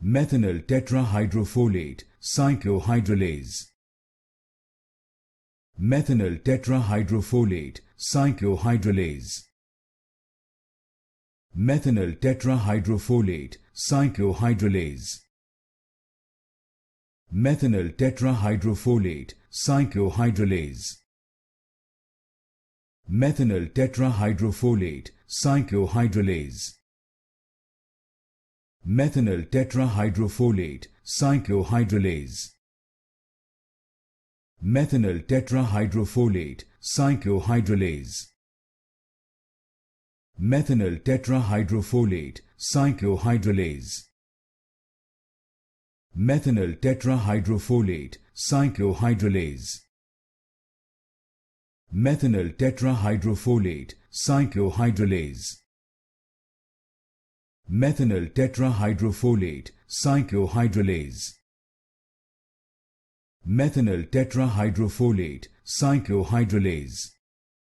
Methenyltetrahydrofolate Cyclohydrolase. Methenyltetrahydrofolate Cyclohydrolase. Methenyltetrahydrofolate Cyclohydrolase. Methenyltetrahydrofolate Cyclohydrolase. Methenyltetrahydrofolate Cyclohydrolase. Methenyltetrahydrofolate Cyclohydrolase. Methenyltetrahydrofolate Cyclohydrolase. Methenyltetrahydrofolate Cyclohydrolase. Methenyltetrahydrofolate Cyclohydrolase. Methenyltetrahydrofolate Cyclohydrolase. Methenyltetrahydrofolate Cyclohydrolase. Methenyltetrahydrofolate Cyclohydrolase.